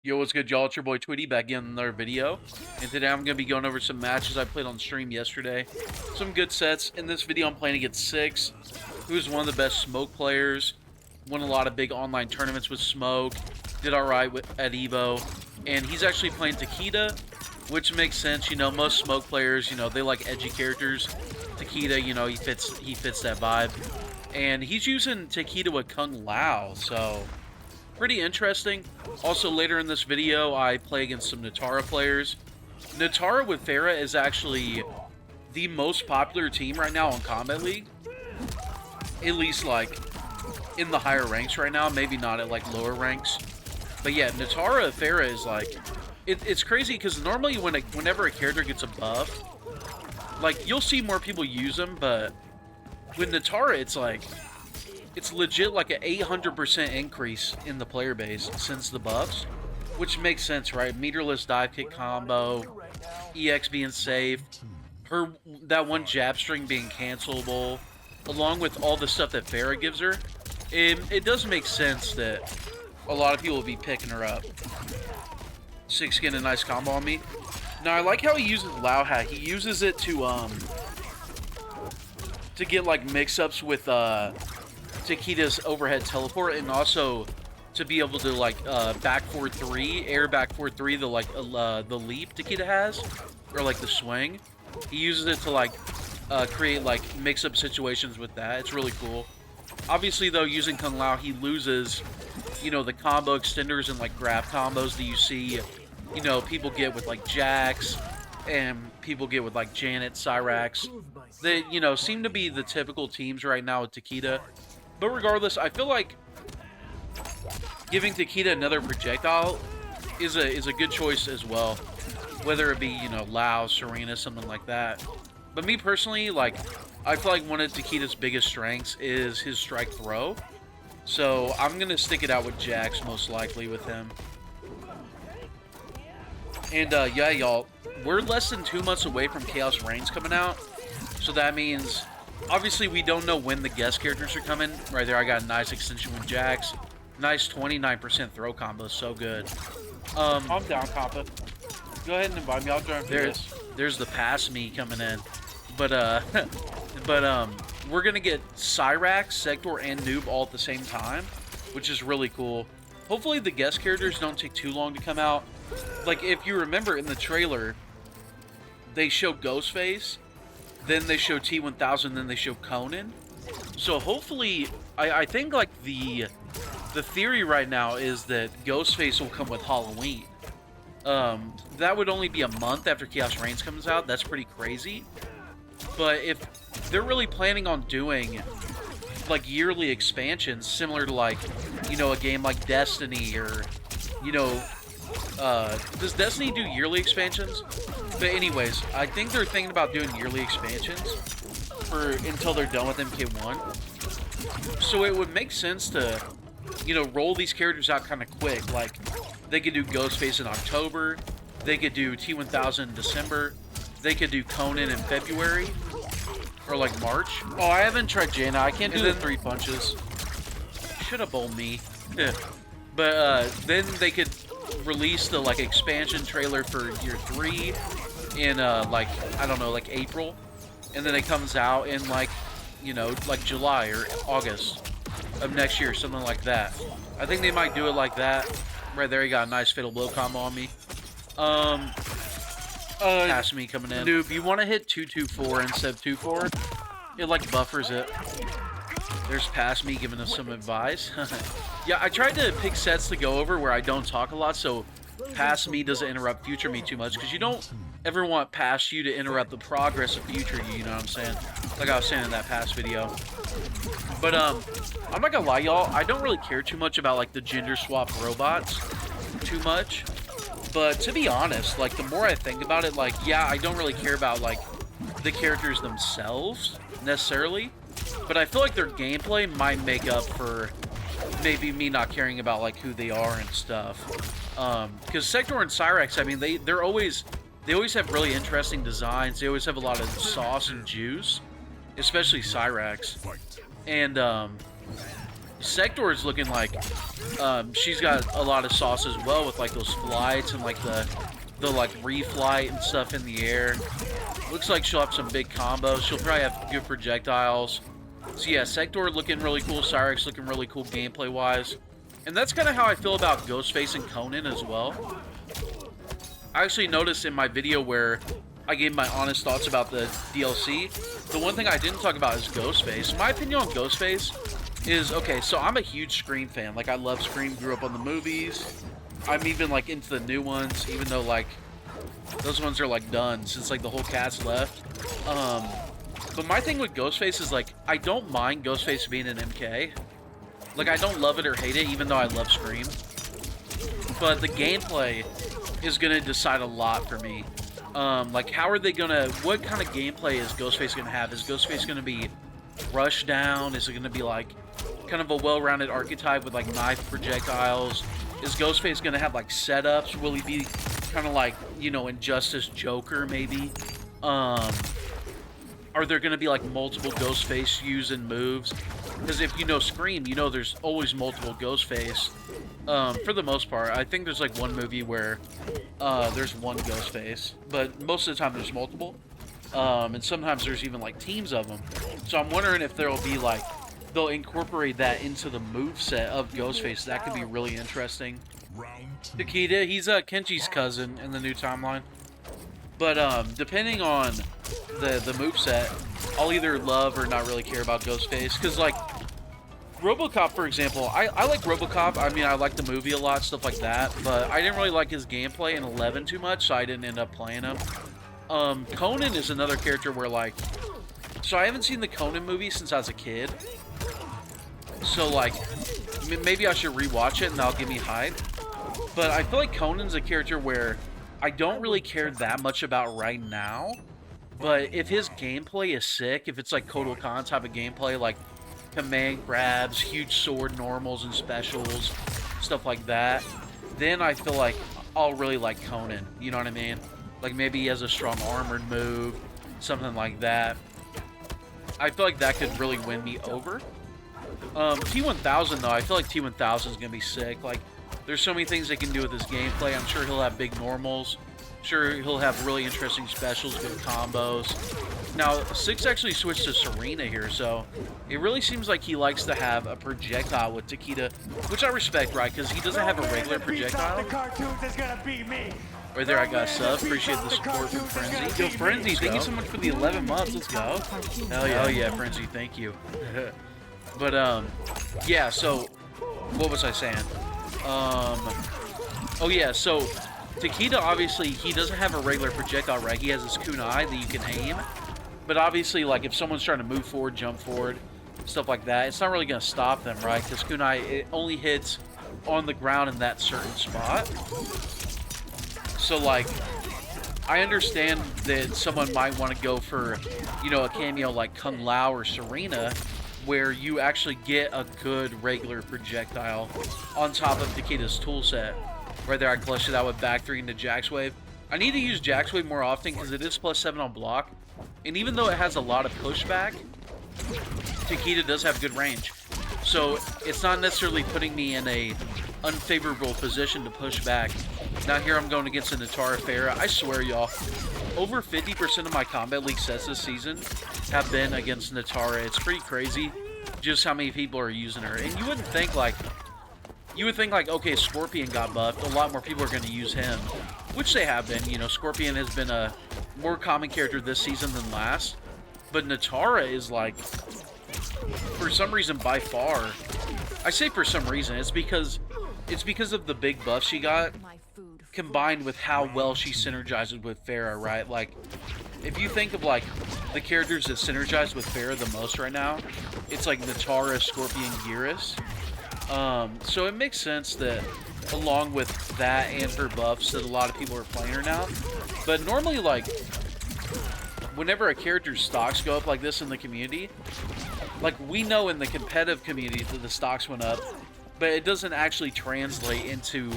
Yo, what's good, y'all? It's your boy Tweedy back in another video. And today I'm going to be going over some matches I played on stream yesterday. Some good sets. In this video, I'm playing against Six, who's one of the best Smoke players. Won a lot of big online tournaments with Smoke. Did alright at Evo. And he's actually playing Takeda, which makes sense. You know, most Smoke players, you know, they like edgy characters. Takeda, you know, he fits that vibe. And he's using Takeda with Kung Lao, so pretty interesting. Also, later in this video, I play against some Nitara players. Nitara with Ferra is actually the most popular team right now in Kombat League. At least, like, in the higher ranks right now. Maybe not at, like, lower ranks. But yeah, Nitara Ferra is, like... It's crazy, because normally whenever a character gets a buff, like, you'll see more people use them, but with Nitara, it's like... It's legit like an 800% increase in the player base since the buffs, which makes sense, right? Meterless dive kick combo, EX being safe, that one jab string being cancelable, along with all the stuff that Ferra gives her. It does make sense that a lot of people will be picking her up. Six getting a nice combo on me. Now I like how he uses Lao Hat. He uses it to get like mix-ups with Takeda's overhead teleport, and also to be able to like back forward 3, air back forward 3, the like the leap Takeda has, or like the swing. He uses it to like create like mix-up situations with that. It's really cool. Obviously though, using Kung Lao, he loses, you know, the combo extenders and like grab combos that you see, you know, people get with like Jax, and people get with like Janet, Cyrax. They, you know, seem to be the typical teams right now with Takeda. But regardless, I feel like giving Takeda another projectile is a good choice as well. Whether it be, you know, Lao, Serena, something like that. But me personally, like, I feel like one of Takeda's biggest strengths is his strike throw. So I'm going to stick it out with Jax, most likely, with him. And yeah, y'all, we're less than 2 months away from Chaos Reigns coming out. So that means... Obviously, we don't know when the guest characters are coming. Right there, I got a nice extension with Jax. Nice 29% throw combo, so good. I'm down, Kombat. Go ahead and invite me. I'll join for this. There's the pass me coming in. But, we're gonna get Cyrax, Sector, and Noob all at the same time, which is really cool. Hopefully, the guest characters don't take too long to come out. Like, if you remember in the trailer, they showed Ghostface, then they show T-1000, then they show Conan. So hopefully, I think like the theory right now is that Ghostface will come with Halloween. That would only be a month after Chaos Reigns comes out. That's pretty crazy. But if they're really planning on doing like yearly expansions, similar to like, you know, a game like Destiny, or, you know, does Destiny do yearly expansions? But anyways, I think they're thinking about doing yearly expansions until they're done with MK1. So it would make sense to, you know, roll these characters out kind of quick. Like, they could do Ghostface in October, they could do T-1000 in December, they could do Conan in February, or like March. Oh, I haven't tried Jaina. I can't do the 3 punches. Should have bowled me. But then they could release the like expansion trailer for year 3 in like, I don't know, like April, and then it comes out in like, you know, like July or August of next year, something like that. I think they might do it like that. Right there, he got a nice fatal blow combo on me. Pass me coming in. Noob, you want to hit 224 instead of 24? It like buffers it. There's Pass Me giving us some advice. Yeah, I tried to pick sets to go over where I don't talk a lot, so Pass Me doesn't interrupt Future Me too much, because you don't ever want Past You to interrupt the progress of Future You, you know what I'm saying? Like I was saying in that past video. But, I'm not gonna lie, y'all, I don't really care too much about, like, the gender swap robots too much. But, to be honest, like, the more I think about it, like, yeah, I don't really care about, like, the characters themselves, necessarily. But I feel like their gameplay might make up for maybe me not caring about like who they are and stuff. Because Sector and Cyrax, I mean, they always have really interesting designs. They always have a lot of sauce and juice, especially Cyrax. And Sector is looking like she's got a lot of sauce as well with like those flights and like the like reflight and stuff in the air. Looks like she'll have some big combos. She'll probably have good projectiles. So yeah, Sector looking really cool. Cyrix looking really cool gameplay wise. And that's kind of how I feel about Ghostface and Conan as well. I actually noticed in my video where I gave my honest thoughts about the DLC, the one thing I didn't talk about is Ghostface. My opinion on Ghostface is, okay, so I'm a huge Scream fan. Like, I love Scream, grew up on the movies. I'm even, like, into the new ones, even though, like, those ones are, like, done since, like, the whole cast left. But my thing with Ghostface is, like, I don't mind Ghostface being an MK. Like, I don't love it or hate it, even though I love Scream. But the gameplay is going to decide a lot for me. Like, how are they going to... What kind of gameplay is Ghostface going to have? Is Ghostface going to be rush down? Is it going to be, like, kind of a well-rounded archetype with, like, knife projectiles? Is Ghostface going to have, like, setups? Will he be kind of like, you know, Injustice Joker, maybe? Are there going to be, like, multiple Ghostface using moves? Because if you know Scream, you know there's always multiple Ghostface. For the most part, I think there's, like, one movie where there's one Ghostface. But most of the time there's multiple. And sometimes there's even, like, teams of them. So I'm wondering if there'll be, like, they'll incorporate that into the moveset of Ghostface. That could be really interesting. Takeda, he's Kenji's cousin in the new timeline. But depending on the moveset, I'll either love or not really care about Ghostface. Because, like, RoboCop, for example, I like RoboCop. I mean, I like the movie a lot, stuff like that. But I didn't really like his gameplay in 11 too much, so I didn't end up playing him. Conan is another character where, like... So I haven't seen the Conan movie since I was a kid. So, like, maybe I should rewatch it and that'll give me hype. But I feel like Conan's a character where I don't really care that much about right now. But if his gameplay is sick, if it's like Kotal Khan type of gameplay, like command grabs, huge sword normals and specials, stuff like that, then I feel like I'll really like Conan. You know what I mean? Like maybe he has a strong armored move, something like that. I feel like that could really win me over. T1000 though, I feel like T1000 is gonna be sick. Like, there's so many things they can do with his gameplay. I'm sure he'll have big normals. Sure, he'll have really interesting specials, good combos. Now, Six actually switched to Serena here, so it really seems like he likes to have a projectile with Takeda, which I respect, right? Because he doesn't have a regular projectile. Right there, I got a sub. Appreciate the support from Frenzy. Yo, Frenzy, thank you so much for the 11 months. Let's go. Hell yeah. Hell yeah, Frenzy, thank you. But, yeah, so, what was I saying? Oh yeah, so, Takeda, obviously, he doesn't have a regular projectile, right? He has his kunai that you can aim. But obviously, like, if someone's trying to move forward, jump forward, stuff like that, it's not really going to stop them, right? Because kunai, it only hits on the ground in that certain spot. So, like, I understand that someone might want to go for, you know, a cameo like Kung Lao or Serena, where you actually get a good regular projectile on top of Takeda's toolset. Right there, I clutched it out with back 3 into Jax Wave. I need to use Jax Wave more often because it is +7 on block. And even though it has a lot of pushback, Takeda does have good range. So it's not necessarily putting me in a unfavorable position to push back. Now here I'm going against a Nitara Ferra. I swear, y'all, over 50% of my Combat League sets this season have been against Nitara. It's pretty crazy just how many people are using her. And you would think, like, okay, Scorpion got buffed. A lot more people are going to use him, which they have been. You know, Scorpion has been a more common character this season than last. But Nitara is, like, for some reason, by far, I say for some reason, it's because of the big buff she got, combined with how well she synergizes with Ferra, right? Like, if you think of, like, the characters that synergize with Ferra the most right now, it's like Nitara, Scorpion, Geras. So it makes sense that, along with that and her buffs, that a lot of people are playing her now. But normally, like, whenever a character's stocks go up like this in the community, like, we know in the competitive community that the stocks went up, but it doesn't actually translate into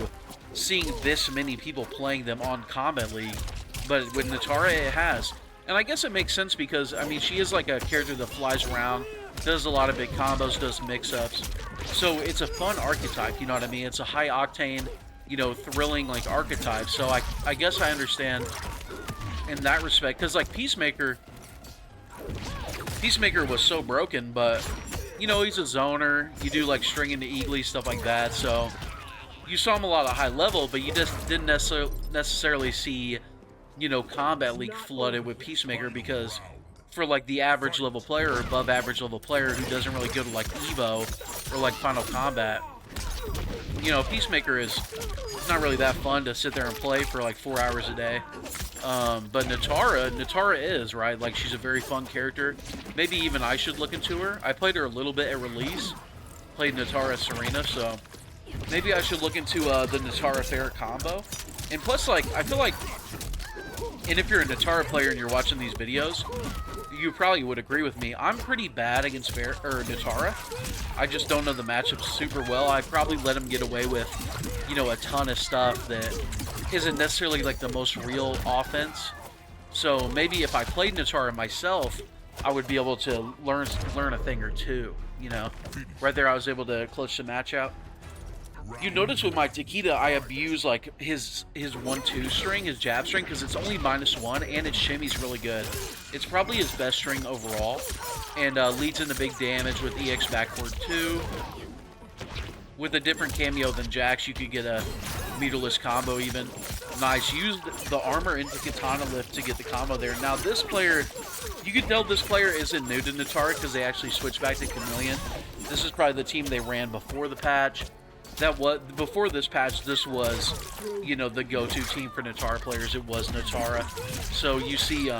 seeing this many people playing them on Combat League. But with Nitara, it has. And I guess it makes sense because, I mean, she is like a character that flies around, does a lot of big combos, does mix-ups. So it's a fun archetype, you know what I mean? It's a high-octane, you know, thrilling, like, archetype. So I guess I understand in that respect. Because, like, Peacemaker was so broken, but, you know, he's a zoner. You do, like, string into Eagly, stuff like that. So you saw him a lot of high level, but you just didn't necessarily see, you know, Combat League flooded with Peacemaker because for, like, the average level player or above average level player who doesn't really go to, like, Evo or, like, Final Combat, you know, Peacemaker is not really that fun to sit there and play for, like, 4 hours a day. But Nitara is, right? Like, she's a very fun character. Maybe even I should look into her. I played her a little bit at release. Played Nitara Serena, so maybe I should look into the Nitara Ferra combo. And plus, like, I feel like, and if you're a Nitara player and you're watching these videos, you probably would agree with me. I'm pretty bad against Nitara. I just don't know the matchup super well. I probably let him get away with, you know, a ton of stuff that isn't necessarily like the most real offense. So maybe if I played Nitara myself, I would be able to learn a thing or two. You know, right there I was able to clutch the match out. You notice with my Takeda, I abuse like his 1-2 string, his jab string, because it's only -1 and its shimmy's really good. It's probably his best string overall, and leads into big damage with EX backward 2. With a different cameo than Jax, you could get a meterless combo even. Nice. Used the armor into Katana Lift to get the combo there. Now this player, you can tell this player isn't new to Nitara because they actually switched back to Chameleon. This is probably the team they ran before the patch. Before this patch, this was, you know, the go-to team for Nitara players. It was Nitara. So you see,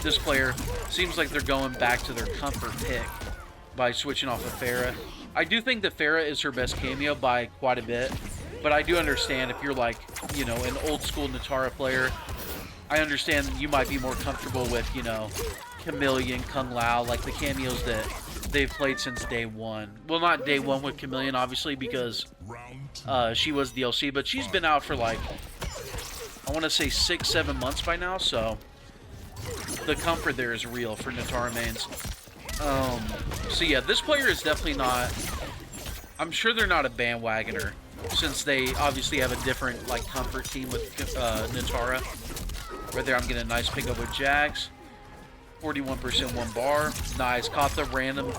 this player seems like they're going back to their comfort pick by switching off of Ferra. I do think that Ferra is her best cameo by quite a bit, but I do understand if you're like, you know, an old school Nitara player, I understand that you might be more comfortable with, you know, Chameleon, Kung Lao, like the cameos that they've played since day one. Well, not day one with Chameleon, obviously, because she was DLC, but she's been out for like, I want to say 6-7 months by now, so the comfort there is real for Nitara mains. So yeah, this player is definitely not, I'm sure they're not a bandwagoner, since they obviously have a different like comfort team with Nitara. Right there, I'm getting a nice pickup with Jax. 41% one bar. Nice. Caught the random.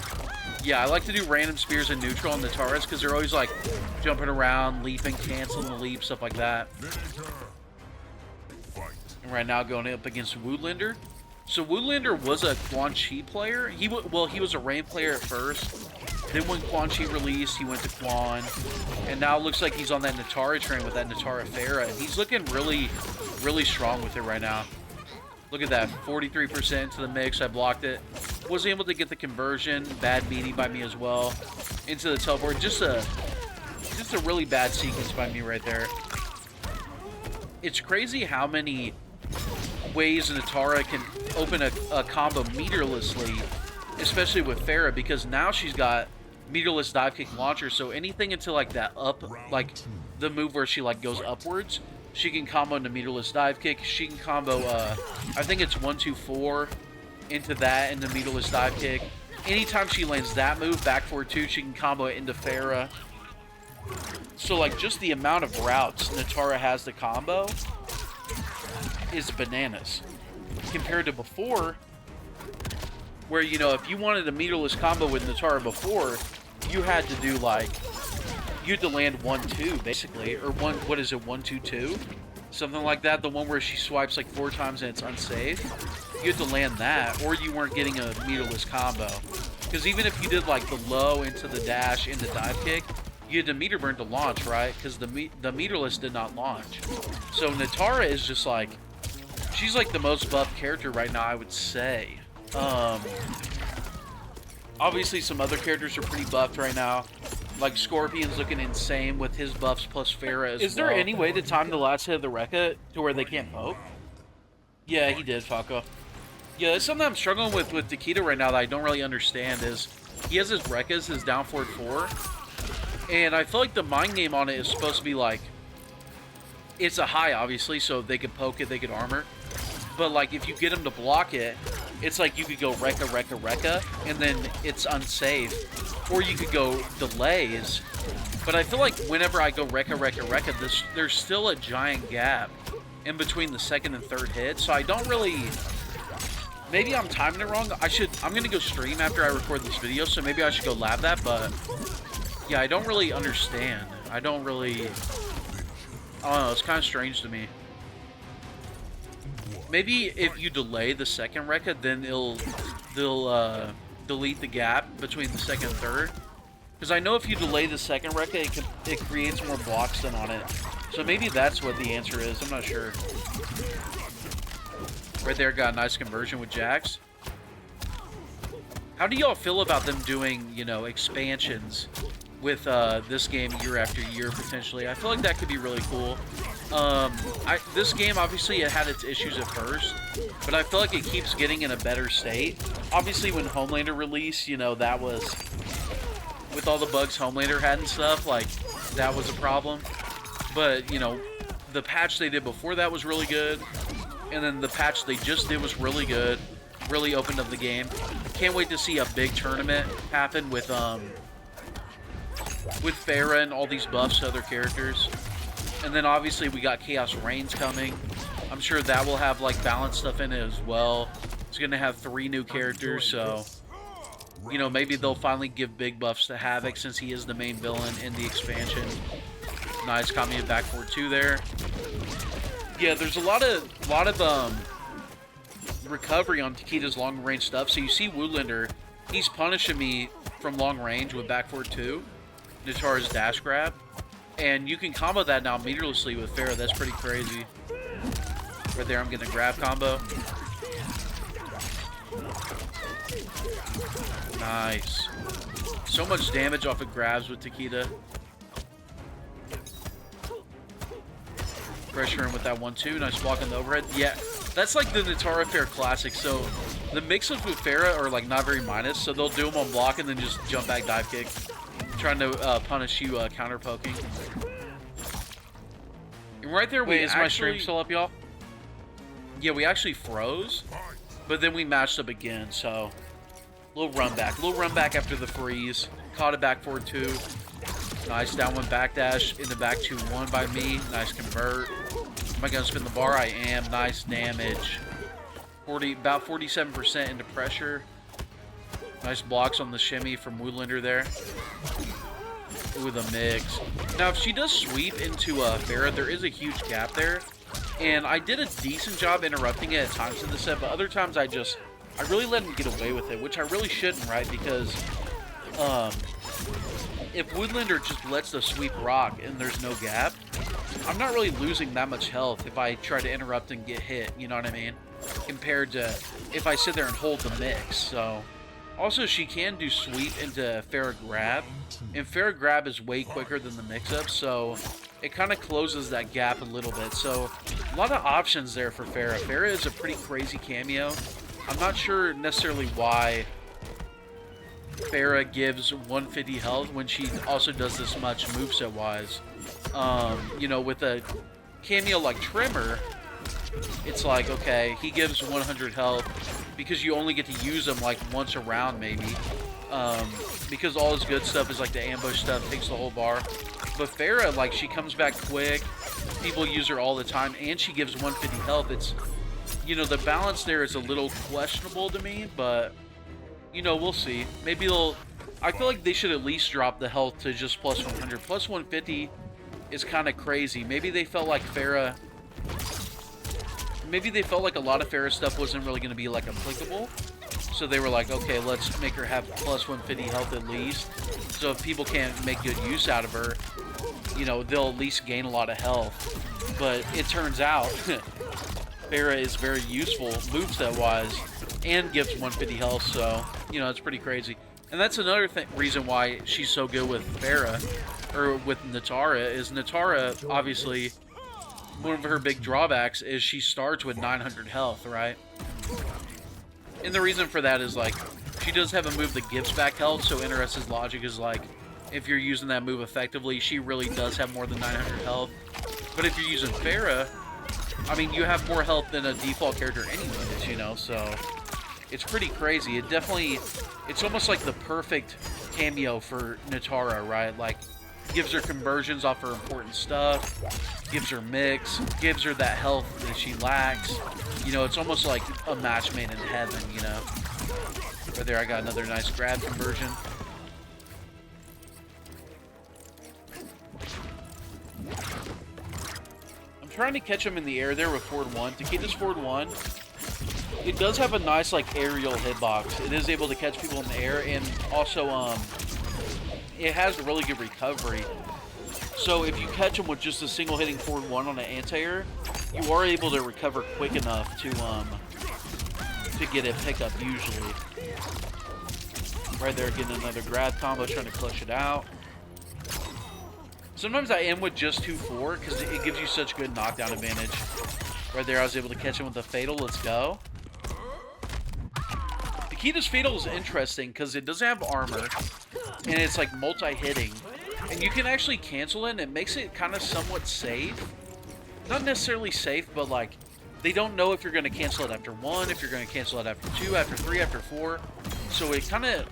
Yeah, I like to do random spears in neutral on Nitaras because they're always like jumping around, leaping, canceling the leap, stuff like that. And right now going up against Woodlander. So Woodlander was a Quan Chi player. He was a Rain player at first. Then when Quan Chi released, he went to Quan. And now it looks like he's on that Nitara train with that Nitara Ferra. And he's looking really, really strong with it right now. Look at that, 43% to the mix. I blocked it. Wasn't able to get the conversion. Bad meaning by me as well. Into the teleport. Just a really bad sequence by me right there. It's crazy how many ways Nitara can open a combo meterlessly, especially with Ferra, because now she's got meterless dive kick launcher. So anything into like that up, like the move where she like goes upwards, she can combo into meterless dive kick. She can combo, I think it's 1-2-4 into that into meterless dive kick. Anytime she lands that move, back forward 2, she can combo it into Ferra. So like just the amount of routes Nitara has to combo is bananas. Compared to before, where, you know, if you wanted a meterless combo with Nitara before, you had to do like, you had to land 1-2 basically, or 1-2-2, something like that. The one where she swipes like 4 times and it's unsafe. You had to land that, or you weren't getting a meterless combo. Because even if you did like the low into the dash into dive kick, you had to meter burn to launch, right? Because the meterless did not launch. So Nitara is just like, she's like the most buffed character right now, I would say. Obviously some other characters are pretty buffed right now. Like Scorpion's looking insane with his buffs plus Ferra as well. Is there any way to time the last hit of the Rekka to where they can't poke? Yeah, he did, Falco. Yeah, that's something I'm struggling with Takeda right now that I don't really understand is he has his Rekkas, his down forward 4, and I feel like the mind game on it is supposed to be like, it's a high obviously, so they could poke it, they could armor, but like if you get him to block it, it's like you could go Rekka, and then it's unsafe. Or you could go delays. But I feel like whenever I go Rekka, there's still a giant gap in between the second and third hit. So I don't really... Maybe I'm timing it wrong. I'm going to go stream after I record this video, so maybe I should go lab that, but... Yeah, I don't really understand. I don't know, it's kind of strange to me. Maybe if you delay the second Rekka, then they'll delete the gap between the second and third. Because I know if you delay the second Rekka, it creates more blocks than on it. So maybe that's what the answer is. I'm not sure. Right there, got a nice conversion with Jax. How do y'all feel about them doing, you know, expansions with this game year after year, potentially? I feel like that could be really cool. This game, obviously, it had its issues at first, but I feel like it keeps getting in a better state. Obviously, when Homelander released, you know, that was... With all the bugs Homelander had and stuff, like, that was a problem. But, you know, the patch they did before that was really good. And then the patch they just did was really good. Really opened up the game. Can't wait to see a big tournament happen with Ferra and all these buffs to other characters. And then obviously we got Chaos Reigns coming. I'm sure that will have like balanced stuff in it as well. It's going to have 3 new characters, so you know, maybe they'll finally give big buffs to Havoc since he is the main villain in the expansion. Nice coming back for 2 there. Yeah, there's a lot of recovery on Takeda's long range stuff. So you see Woodlander, he's punishing me from long range with back forward 2, Nitara's dash grab, and you can combo that now meterlessly with Ferra. That's pretty crazy. Right there, I'm getting a grab combo. Nice. So much damage off of grabs with Takeda. Pressure him with that 1-2. Nice block on the overhead. Yeah, that's like the Nitara Ferra classic. So the mix-ups with Ferra are like not very minus. So they'll do them on block and then just jump back dive kick. Trying to punish you counter poking. And right there, wait, is my stream still up, y'all? Yeah, we actually froze. But then we matched up again, so... Little run back after the freeze. Caught it back forward 2. Nice down 1 backdash. In the back 2-1 by me. Nice convert. Am I going to spin the bar? I am. Nice damage. About 47% into pressure. Nice blocks on the shimmy from Woodlander there. Ooh, the mix. Now, if she does sweep into Ferra, there is a huge gap there. And I did a decent job interrupting it at times in the set, but other times I really let him get away with it, which I really shouldn't, right? Because if Woodlander just lets the sweep rock and there's no gap, I'm not really losing that much health if I try to interrupt and get hit, you know what I mean? Compared to if I sit there and hold the mix, so... Also, she can do sweep into Ferra grab, and Ferra grab is way quicker than the mix-up, so it kind of closes that gap a little bit. So, a lot of options there for Ferra. Ferra is a pretty crazy cameo. I'm not sure necessarily why Ferra gives 150 health when she also does this much moveset-wise. You know, with a cameo like Trimmer, it's like, okay, he gives 100 health because you only get to use him like once a round, maybe. Because all his good stuff is like the ambush stuff, takes the whole bar. But Ferra, like, she comes back quick, people use her all the time, and she gives 150 health. It's, you know, the balance there is a little questionable to me, but, you know, we'll see. Maybe they'll... I feel like they should at least drop the health to just plus 100. Plus 150 is kind of crazy. Maybe they felt like Ferra... Maybe they felt like a lot of Ferra stuff wasn't really going to be, like, applicable. So they were like, okay, let's make her have plus 150 health at least. So if people can't make good use out of her, you know, they'll at least gain a lot of health. But it turns out, Ferra is very useful moveset-wise and gives 150 health, so, you know, it's pretty crazy. And that's another reason why she's so good with Ferra, or with Nitara, is Nitara, obviously... One of her big drawbacks is she starts with 900 health, right? And the reason for that is, like, she does have a move that gives back health, so NRS's logic is, like, if you're using that move effectively, she really does have more than 900 health. But if you're using Ferra, I mean, you have more health than a default character anyways, you know, so... It's pretty crazy. It's almost like the perfect cameo for Nitara, right? Like, gives her conversions off her important stuff, gives her mix, gives her that health that she lacks. You know, it's almost like a match made in heaven, you know? Right there, I got another nice grab conversion. I'm trying to catch him in the air there with forward 1. Takeda's forward 1. It does have a nice, like, aerial hitbox. It is able to catch people in the air, and also, it has a really good recovery. So if you catch him with just a single hitting forward 1 on an anti-air, you are able to recover quick enough to get a pickup usually. Right there, getting another grab combo, trying to clutch it out. Sometimes I am with just 2-4 because it gives you such good knockdown advantage. Right there, I was able to catch him with a fatal. Let's go. Takeda's fatal is interesting because it doesn't have armor, and it's like multi-hitting. And you can actually cancel it, and it makes it kind of somewhat safe. Not necessarily safe, but like, they don't know if you're going to cancel it after 1, if you're going to cancel it after 2, after 3, after 4. So it kind of,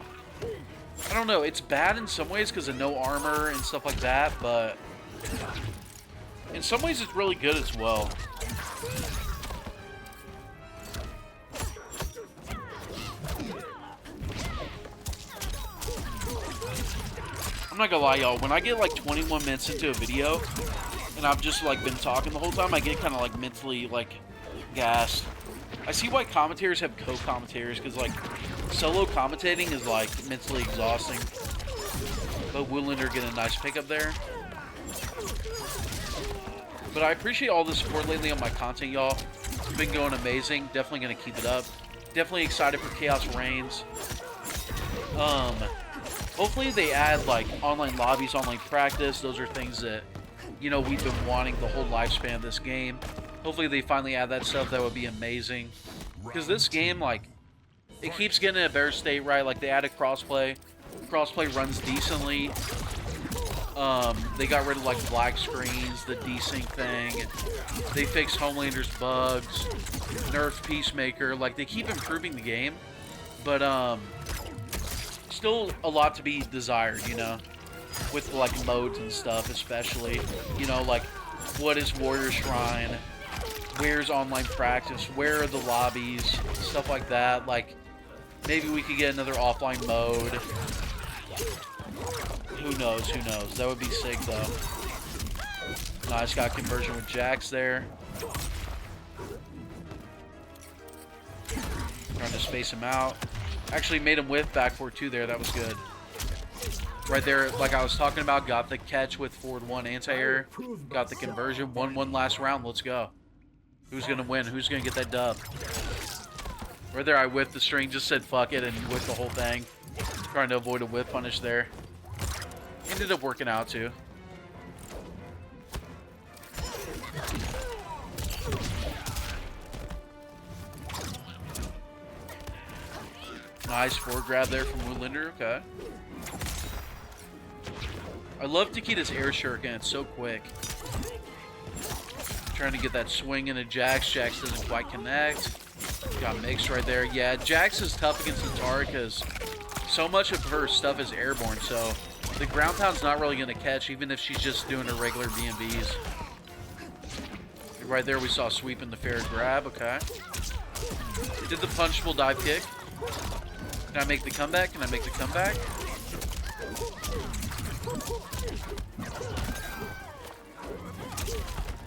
I don't know, it's bad in some ways because of no armor and stuff like that, but in some ways it's really good as well. I'm not gonna lie, y'all, when I get like 21 minutes into a video and I've just like been talking the whole time, I get kind of like mentally like gassed. I see why commentators have co-commentators, because like solo commentating is like mentally exhausting. But Woodlander get a nice pickup there. But I appreciate all the support lately on my content, y'all. It's been going amazing. Definitely gonna keep it up. Definitely excited for Chaos Reigns. Hopefully they add like online lobbies, online practice. Those are things that, you know, we've been wanting the whole lifespan of this game. Hopefully they finally add that stuff. That would be amazing. Because this game, like, it keeps getting in a better state, right? Like, they added crossplay. Crossplay runs decently. They got rid of, like, black screens, the desync thing. They fixed Homelander's bugs. Nerfed Peacemaker. Like, they keep improving the game. But, still a lot to be desired, you know? With, like, modes and stuff, especially. You know, like, what is Warrior Shrine? Where's online practice? Where are the lobbies? Stuff like that. Like, maybe we could get another offline mode. Who knows? Who knows? That would be sick, though. Nice, got conversion with Jax there. Trying to space him out. Actually made him whiff back forward 2 there. That was good. Right there, like I was talking about, got the catch with forward 1 anti-air. Got the conversion. 1-1 last round. Let's go. Who's going to win? Who's going to get that dub? Right there, I whiffed the string, just said fuck it, and whiffed the whole thing. Trying to avoid a whiff punish there. Ended up working out, too. Nice forward grab there from Woodlander. Okay. I love Takeda's air shuriken. It's so quick. Trying to get that swing into Jax. Jax doesn't quite connect. Got mixed right there. Yeah, Jax is tough against Nitara because so much of her stuff is airborne, so the ground pound's not really going to catch, even if she's just doing her regular B&Bs. Right there, we saw a sweep in the fair grab. Okay. Did the punchable dive kick. Can I make the comeback? Can I make the comeback?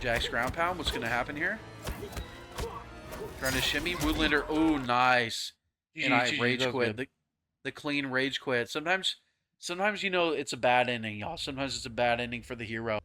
Jax ground pound. What's going to happen here? Trying to shimmy. Woodlander. Oh, nice. And I rage quit. The clean rage quit. Sometimes, you know, it's a bad ending, y'all. Sometimes it's a bad ending for the hero.